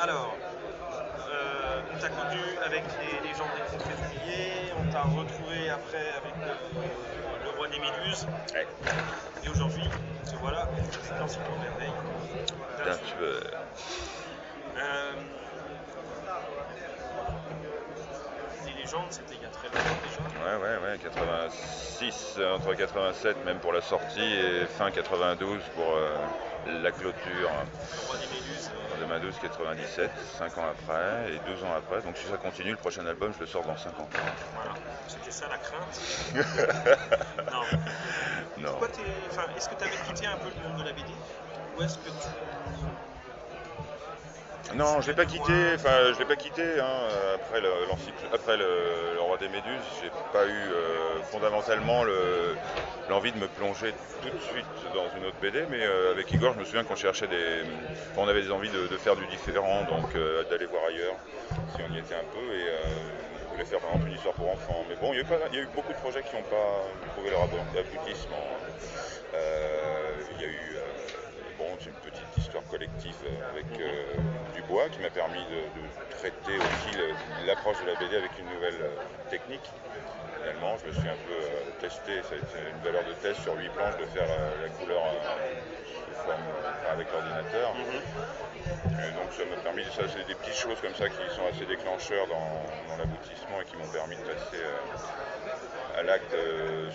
Alors, on t'a connu avec les gens des contes février, on t'a retrouvé après avec le roi des Méduses, Ouais. et aujourd'hui, te voilà dans cette merveille. Putain, tu veux... Les légendes, c'était il y a très longtemps déjà. Ouais, 86, entre 87 même pour la sortie et fin 92 pour la clôture. Le roi des Méduses. 92, 97, 5 ans après et 2 ans après. Donc si ça continue, le prochain album, je le sors dans 5 ans. Voilà, c'était ça la crainte. Non. Non. Pourquoi est-ce que tu avais quitté un peu le monde de la BD? Ou est-ce que tu... Non, je l'ai pas quitté. Enfin, je l'ai pas quitté. Hein, après le Roi des Méduses, j'ai pas eu fondamentalement l'envie de me plonger tout de suite dans une autre BD. Mais avec Igor, je me souviens qu'on cherchait on avait des envies de faire du différent, donc d'aller voir ailleurs, si on y était un peu. Et on voulait faire par exemple une histoire pour enfants. Mais bon, il y a eu beaucoup de projets qui n'ont pas trouvé leur aboutissement. Il y a eu c'est une petite histoire collective avec Dubois qui m'a permis de traiter aussi l'approche de la BD avec une nouvelle technique. Finalement, je me suis un peu testé, ça a été une valeur de test sur 8 planches de faire la couleur sous forme avec l'ordinateur. Donc ça m'a permis, ça c'est des petites choses comme ça qui sont assez déclencheurs dans l'aboutissement et qui m'ont permis de passer à l'acte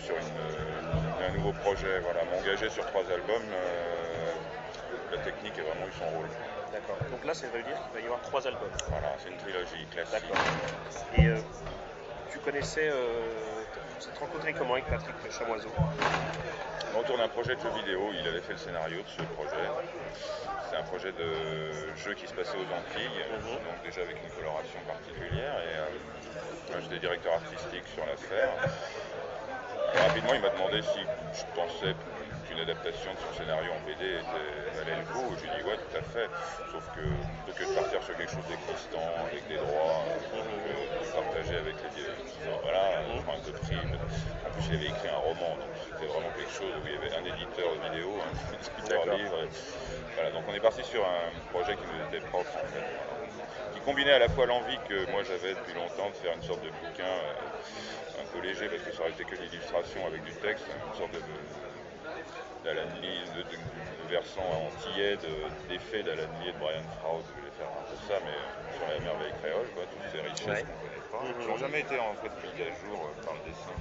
sur un nouveau projet. Voilà, m'engager sur 3 albums. La technique a vraiment eu son rôle. D'accord. Donc là, ça veut dire qu'il va y avoir 3 albums. Voilà, c'est une trilogie classique. D'accord. Et tu connaissais, tu t'es rencontré comment avec Patrick Chamoiseau? Autour d'un projet de jeu vidéo, il avait fait le scénario de ce projet. C'est un projet de jeu qui se passait aux Antilles, donc déjà avec une coloration particulière. Et j'étais directeur artistique sur l'affaire. Rapidement, il m'a demandé si je pensais qu'une adaptation de son scénario en BD valait le coup. Je lui ai dit ouais, tout à fait. Sauf que plutôt que de partir sur quelque chose d'existant, avec des droits, de partager avec les voilà, un peu de prix. En plus, il avait écrit un roman, donc c'était vraiment quelque chose où il y avait un éditeur vidéo, un éditeur livre. Voilà, donc on est parti sur un projet qui nous était propre en fait. Voilà. Qui combinait à la fois l'envie que moi j'avais depuis longtemps de faire une sorte de bouquin un peu léger parce que ça aurait été que l'illustration avec du texte, une sorte de versant antillais d'effet d'Alan Lee et de Brian Froud. Je voulais faire un peu ça, mais sur la merveille créole, quoi, toutes ces richesses qu'on ne connaît pas, qui n'ont jamais été en fait mises à jour par le dessin.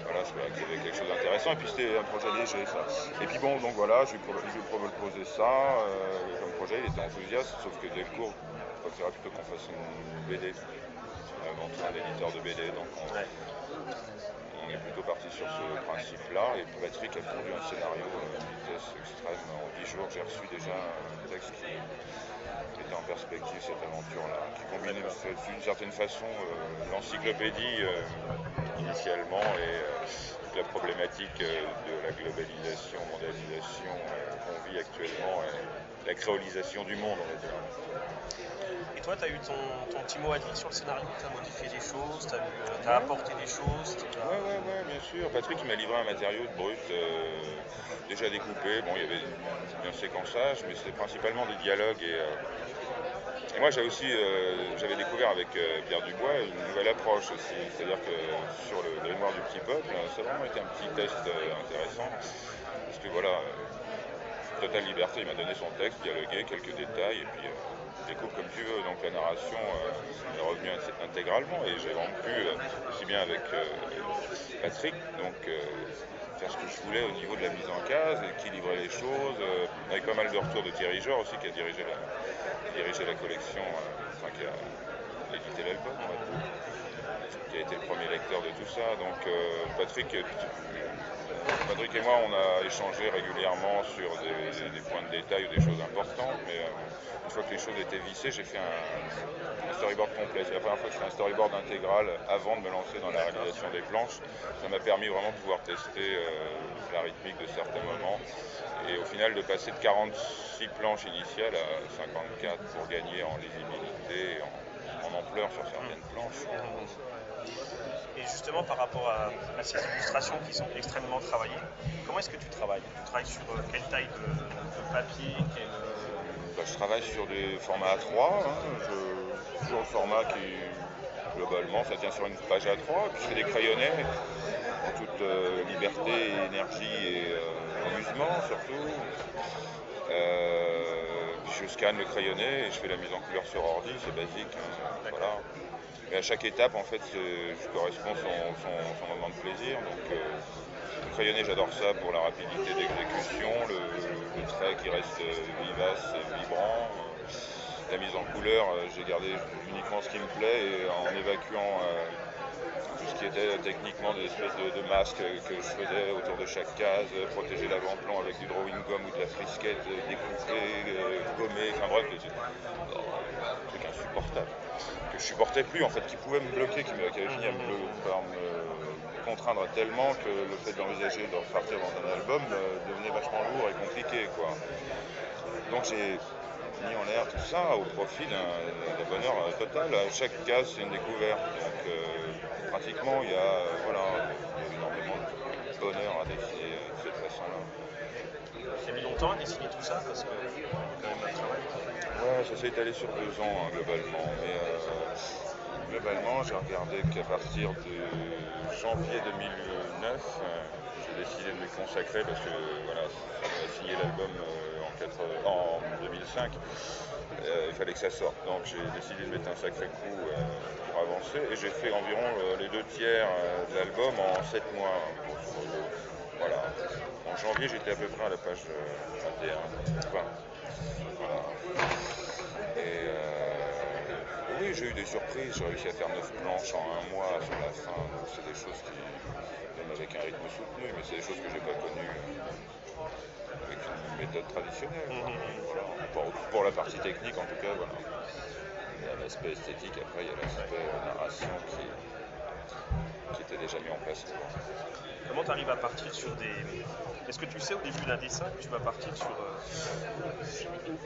Voilà, je trouvais qu'il y avait quelque chose d'intéressant, et puis c'était un projet léger, ça. Et puis bon, donc voilà, je lui ai proposé ça comme projet, il était enthousiaste, sauf que Delcourt préférait plutôt qu'on fasse une BD, avant tout un éditeur de BD, donc on est plutôt parti sur ce principe-là, et Patrick a fondu un scénario à une vitesse extrême. En 10 jours, j'ai reçu déjà un texte qui était en perspective, cette aventure-là, qui combinait d'une certaine façon l'encyclopédie initialement et toute la problématique de la globalisation, mondialisation qu'on vit actuellement, et la créolisation du monde, on va dire. Et toi, tu as eu ton petit mot à dire sur le scénario? Tu as modifié des choses, tu as apporté des choses? Ouais, bien sûr. Patrick il m'a livré un matériau de brut déjà découpé. Bon, il y avait un séquençage, mais c'était principalement des dialogues. Et moi, j'avais découvert avec Pierre Dubois une nouvelle approche aussi. C'est-à-dire que sur le grimoire du petit peuple, ça a vraiment été un petit test intéressant. Parce que voilà, totale liberté, il m'a donné son texte, dialogué, quelques détails, et puis découpe comme tu veux. Donc la narration est revenue intégralement, et j'ai vraiment pu, aussi bien avec Patrick, donc faire ce que je voulais au niveau de la mise en case, équilibrer les choses, avec pas mal de retours de Thierry Jor aussi, qui a dirigé la collection, qui a édité l'album, qui a été le premier lecteur de tout ça. Donc Patrick et moi, on a échangé régulièrement sur des points de détail ou des choses importantes, mais une fois que les choses étaient vissées, j'ai fait un storyboard complet. C'est la première fois que je fais un storyboard intégral avant de me lancer dans la réalisation des planches. Ça m'a permis vraiment de pouvoir tester la rythmique de certains moments, et au final de passer de 46 planches initiales à 54 pour gagner en lisibilité et en ampleur sur certaines planches. Et justement, par rapport à ces illustrations qui sont extrêmement travaillées, comment est-ce que tu travailles? Tu travailles sur quelle taille de papier, Je travaille sur des formats A3, hein, toujours le format qui, globalement, ça tient sur une page A3, puis je fais des crayonnés en toute liberté, énergie et amusement surtout. Je scanne le crayonné et je fais la mise en couleur sur ordi, c'est basique, hein, voilà. Et à chaque étape, en fait, je correspond son moment de plaisir. Donc, le crayonné, j'adore ça pour la rapidité d'exécution, le trait qui reste vivace et vibrant. La mise en couleur, j'ai gardé uniquement ce qui me plaît et en évacuant tout ce qui était techniquement des espèces de masques que je faisais autour de chaque case, protéger l'avant-plan avec du drawing gum ou de la frisquette, découper, gommer, enfin bref, des trucs insupportables que je supportais plus en fait, qui pouvaient me bloquer, qui avait fini par me contraindre tellement que le fait d'envisager de repartir dans un album devenait vachement lourd et compliqué, quoi. Donc j'ai mis en l'air tout ça au profit d'un bonheur total. Chaque case, c'est une découverte. Donc, pratiquement, il y a énormément de bonheur à dessiner de cette façon-là. Tu as mis longtemps à dessiner tout ça parce que c'est quand même un travail. Ouais, ça s'est étalé sur 2 ans, hein, globalement. Mais globalement, j'ai regardé qu'à partir de janvier 2009, j'ai décidé de me consacrer parce que voilà, on a signé l'album en 2005. Il fallait que ça sorte. Donc j'ai décidé de mettre un sacré coup pour avancer. Et j'ai fait environ les 2/3 de l'album en 7 mois, grosso modo. Voilà. En janvier, j'étais à peu près à la page 21, 20. Voilà. Et oui, j'ai eu des surprises. J'ai réussi à faire 9 planches en 1 mois sur la fin. Donc c'est des choses qui, même avec un rythme soutenu, mais c'est des choses que j'ai pas connues avec une méthode traditionnelle. Voilà. Pour la partie technique, en tout cas, voilà. Il y a l'aspect esthétique, après il y a l'aspect narration qui était déjà mis en place. Comment tu arrives à partir sur des... Est-ce que tu sais au début d'un dessin que tu vas partir sur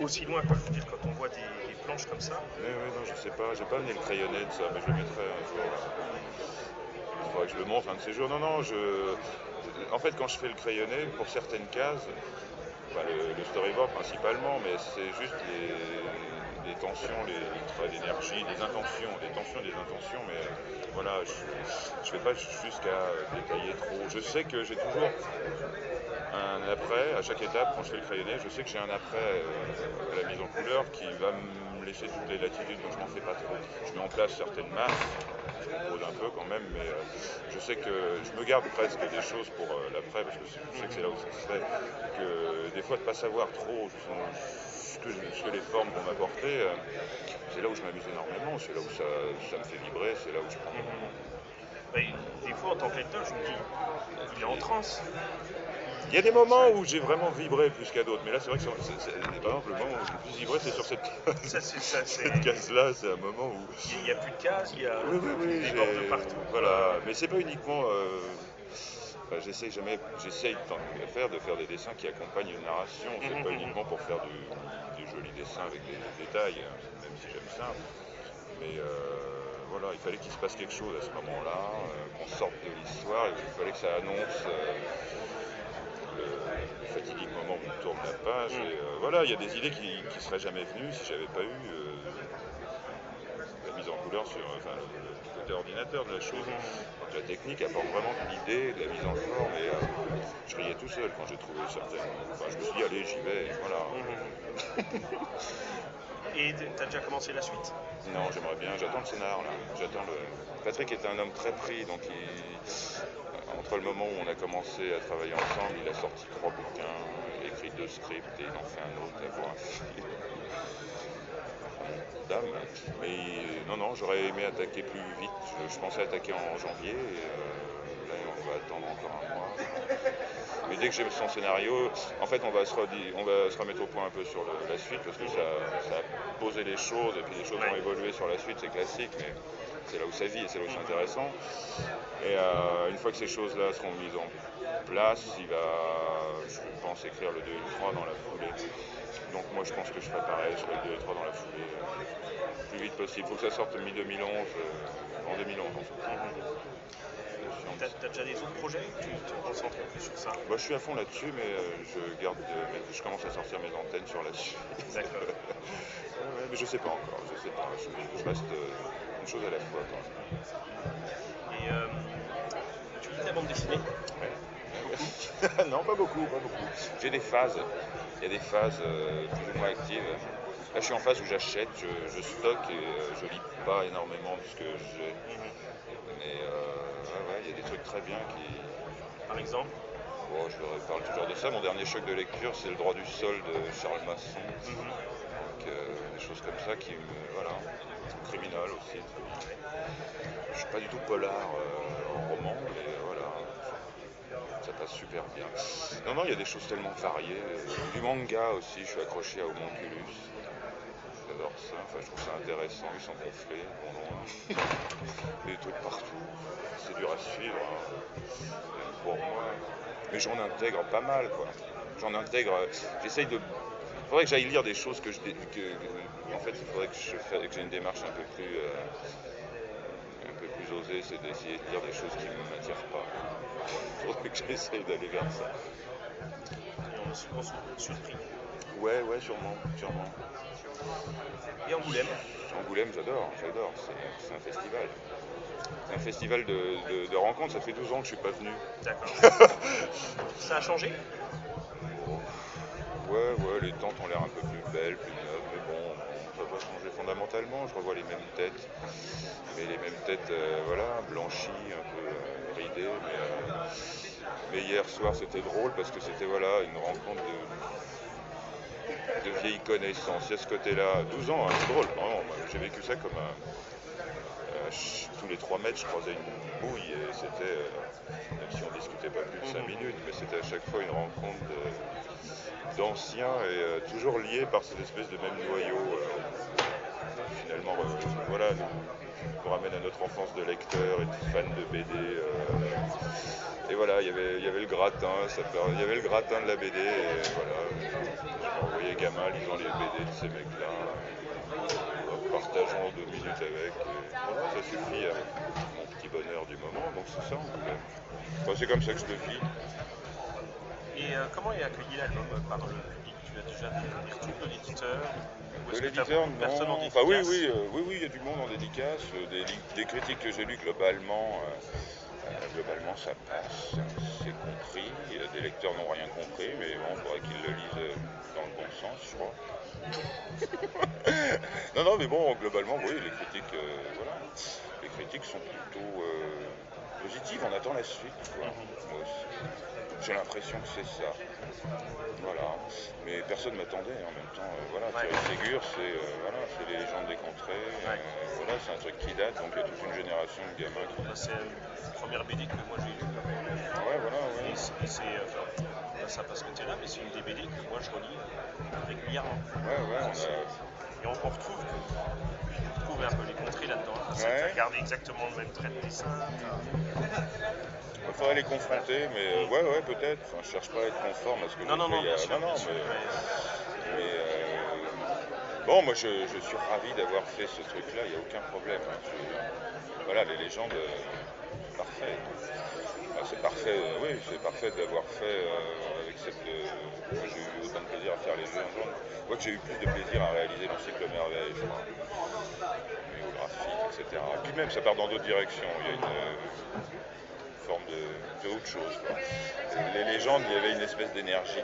aussi loin, quoi, je veux dire, quand on voit des planches comme ça? Oui, non, je sais pas, j'ai pas amené le crayonné de ça, mais je le mettrai un jour. Il faudrait que je le montre un de ces jours. Non, en fait, quand je fais le crayonné, pour certaines cases, le storyboard principalement, mais c'est juste les tensions, les traits d'énergie, les intentions, mais voilà, je fais pas jusqu'à détailler trop. Je sais que j'ai toujours un après, à chaque étape, quand je fais le crayonné, je sais que j'ai un après à la mise en couleur qui va me laisser toutes les latitudes, donc je m'en fais pas trop. Je mets en place certaines masses, je compose un peu quand même, mais je sais que je me garde presque des choses pour l'après, parce que je sais que c'est là où ça se fait, que des fois de pas savoir trop ce que les formes vont m'apporter, c'est là où je m'amuse énormément, c'est là où ça me fait vibrer, c'est là où je prends. Des fois, en tant que lecteur, je me dis, il est en transe. Il y a des moments où j'ai vraiment vibré plus qu'à d'autres, mais là c'est vrai que par exemple, le moment où j'ai le plus vibré, c'est sur cette case-là, c'est un moment où... Il n'y a plus de cases, il y a oui, des bords de partout. Voilà, mais c'est pas uniquement... j'essaye tant qu'à faire de faire des dessins qui accompagnent une narration, c'est pas uniquement pour faire du joli dessin avec des détails, même si j'aime ça, mais voilà, il fallait qu'il se passe quelque chose à ce moment-là, qu'on sorte de l'histoire, il fallait que ça annonce le fatidique moment où on tourne la page. Et voilà, il y a des idées qui seraient jamais venues si j'avais pas eu la mise en couleur sur le côté ordinateur de la chose. Donc la technique apporte vraiment de l'idée, de la mise en forme, et je riais tout seul quand j'ai trouvé certaines. Enfin, je me suis dit, allez, j'y vais, voilà. Et t'as déjà commencé la suite? Non, j'aimerais bien, j'attends le scénar là. Patrick était un homme très pris, donc entre le moment où on a commencé à travailler ensemble, il a sorti 3 bouquins, il a écrit 2 scripts et il en fait un autre pour un film. Dame. Mais non, j'aurais aimé attaquer plus vite. Je pensais attaquer en janvier, et là on va attendre encore un mois. Mais dès que j'ai son scénario, en fait on va se remettre au point un peu sur la suite, parce que ça a posé les choses, et puis les choses vont évoluer sur la suite, c'est classique, mais c'est là où ça vit et c'est là où c'est intéressant. Et une fois que ces choses-là seront mises en place, il va, je pense, écrire le 2 et le 3 dans la foulée. Donc moi je pense que je ferai pareil, je ferai le 2 et le 3 dans la foulée, le plus vite possible. Il faut que ça sorte mi-2011, en 2011 en fait. l'évolution. T'as déjà des autres projets ou tu te concentres plus sur ça? Bah, je suis à fond là-dessus, mais je commence à sortir mes antennes sur la suite. D'accord. Ouais, mais je sais pas encore, je sais pas. Je reste une chose à la fois quand même. Et tu lis de la bande dessinée? Ouais. Non, pas beaucoup, pas beaucoup. J'ai des phases. Il y a des phases plus ou moins actives. Là, je suis en phase où j'achète, je stocke et je lis pas énormément de ce que j'ai. Mais ouais, il y a des trucs très bien qui. Par exemple? Bon, je leur parle toujours de ça. Mon dernier choc de lecture, c'est Le droit du sol de Charles Masson. Donc, des choses comme ça qui me. Voilà. Criminal aussi. Je suis pas du tout polar en roman, mais voilà. Ça passe super bien. Non, il y a des choses tellement variées. Du manga aussi, je suis accroché à Homonculus. J'adore ça, enfin, je trouve ça intéressant, ils sont gonflés, des trucs partout, c'est dur à suivre, hein, pour moi. Mais j'en intègre pas mal, quoi. J'essaye de. Il faudrait que j'aille lire des choses en fait, il faudrait que j'ai une démarche un peu plus osée, c'est d'essayer de lire des choses qui ne m'attirent pas. Il faudrait que j'essaye d'aller vers ça. Et on est souvent surpris. Ouais, sûrement. Et Angoulême? Angoulême, j'adore, c'est un festival. C'est un festival de rencontres, ça fait 12 ans que je suis pas venu. D'accord. Ça a changé? Ouais, les tentes ont l'air un peu plus belles, plus neuves, mais bon, ça va pas changer fondamentalement, je revois les mêmes têtes. Mais les mêmes têtes, voilà, blanchies, un peu ridées, mais hier soir c'était drôle parce que c'était voilà, une rencontre de vieilles connaissances. Il y a ce côté-là, 12 ans, hein, c'est drôle, vraiment, j'ai vécu ça comme tous les 3 mètres, je croisais une bouille et c'était, même si on discutait pas plus de 5 minutes, mais c'était à chaque fois une rencontre d'anciens et toujours liés par cette espèce de même noyau. Finalement, voilà, nous ramène à notre enfance de lecteur et de fan de BD. Et voilà, il y avait le gratin, il y avait le gratin de la BD, et voilà, je me voyais gamin lisant les BD de ces mecs-là, partageant 2 minutes avec, et voilà, ça suffit à mon petit bonheur du moment, donc c'est ça. Enfin, c'est comme ça que je le vis. Et comment est accueilli l'album par le public? Tu as déjà des retours de l'éditeur? De l'éditeur, non. Enfin, oui, il y a du monde en dédicace. Des critiques que j'ai lues, globalement, ça passe, c'est compris. Des lecteurs n'ont rien compris, mais bon, il faudrait qu'ils le lisent dans le bon sens, je crois. Non, mais bon, globalement, oui, les critiques, voilà. Les critiques sont plutôt positives. On attend la suite, quoi. Moi aussi. J'ai l'impression que c'est ça. Voilà. Mais personne ne m'attendait en même temps. Voilà, Thierry Ségur, c'est les légendes des contrées. Voilà, c'est un truc qui date, donc il y a toute une génération de gamins qui. C'est la première BD que moi j'ai lue. Ouais, voilà. Et c'est ça parce que tu es là, mais c'est une des BD que moi je relis régulièrement. Et on retrouve un peu les contrées là-dedans. Tu as gardé exactement le même trait de dessin. Il faudrait les confronter, mais ouais, peut-être. Enfin, je cherche pas à être conforme à ce que bien sûr. Bon, moi je suis ravi d'avoir fait ce truc-là, il n'y a aucun problème. Voilà, les légendes, parfait. C'est parfait, oui, c'est parfait d'avoir fait avec cette. Moi j'ai eu autant de plaisir à faire les légendes. Moi que j'ai eu plus de plaisir à réaliser l'encycle merveille, je crois. Géographique, etc. Et puis même, ça part dans d'autres directions. Il y a une forme de autre chose, quoi. Les légendes, il y avait une espèce d'énergie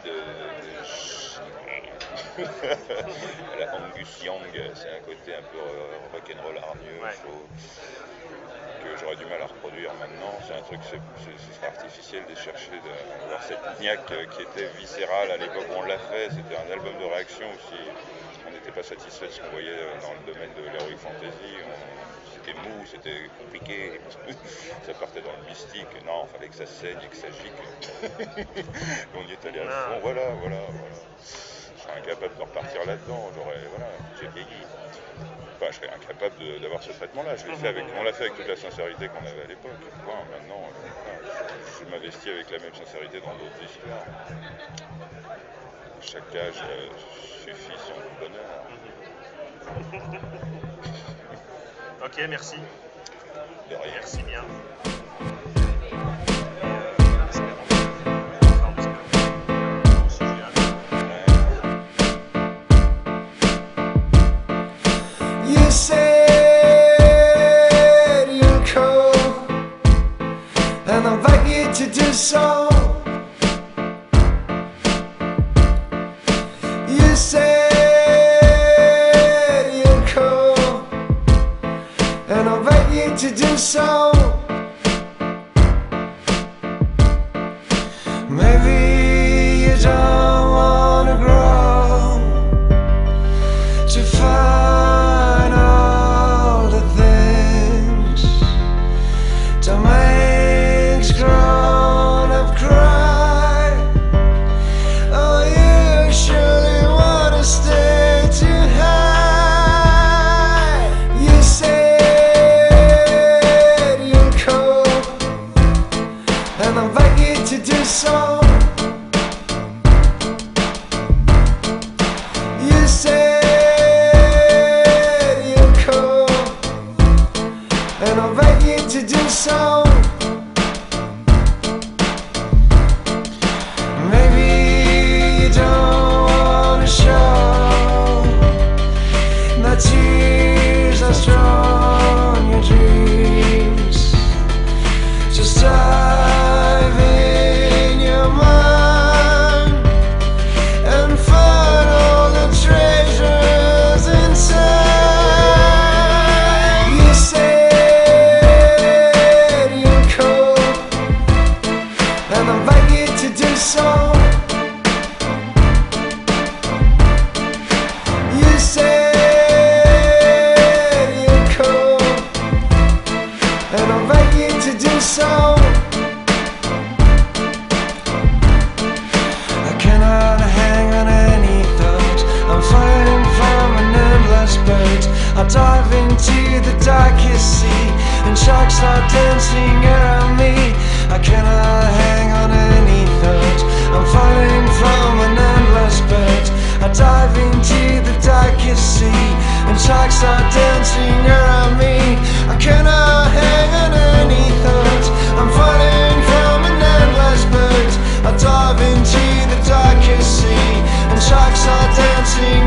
la Angus Young, c'est un côté un peu rock'n'roll hargneux, que j'aurais du mal à reproduire maintenant. C'est un truc, c'est artificiel de chercher d'avoir cette niaque qui était viscérale à l'époque où on l'a fait. C'était un album de réaction aussi. On n'était pas satisfait de ce qu'on voyait dans le domaine de l'heroic fantasy. C'était mou, c'était compliqué, ça partait dans le mystique. Non, il fallait que ça saigne et que ça gicle. On y est allé à fond, voilà. Je serais incapable de repartir là-dedans, j'ai vieilli. Enfin, je serais incapable d'avoir ce traitement-là. On l'a fait avec toute la sincérité qu'on avait à l'époque. Maintenant, je m'investis avec la même sincérité dans d'autres histoires. Chaque âge suffit son bonheur. Ok, merci. De rien. Merci bien. You said you'll come, and I invite you to do so. You said you'll come, and I invite you to do so. Maybe you don't wanna grow to find all the things that makes grown-up cry. Oh, you surely wanna stay too high. You said you'll come, and I invite you to do so. You said you'll come, and I invite you to do so. Maybe you don't wanna show the tears that drown your dreams. Just dive in your mind and find all the treasures inside. You said you'll come, and I invite you to do so. You said you'll come, and I invite you to do so. I cannot hang on any thought. I'm floating from an endless boat. I dive into the darkest sea, and sharks are dancing around me. I cannot hang on any thought. I'm floating from an endless boat. I dive into the darkest sea, and sharks are dancing around me. I cannot hang on any thought. I'm floating from an endless boat. I dive into the darkest sea, and sharks are dancing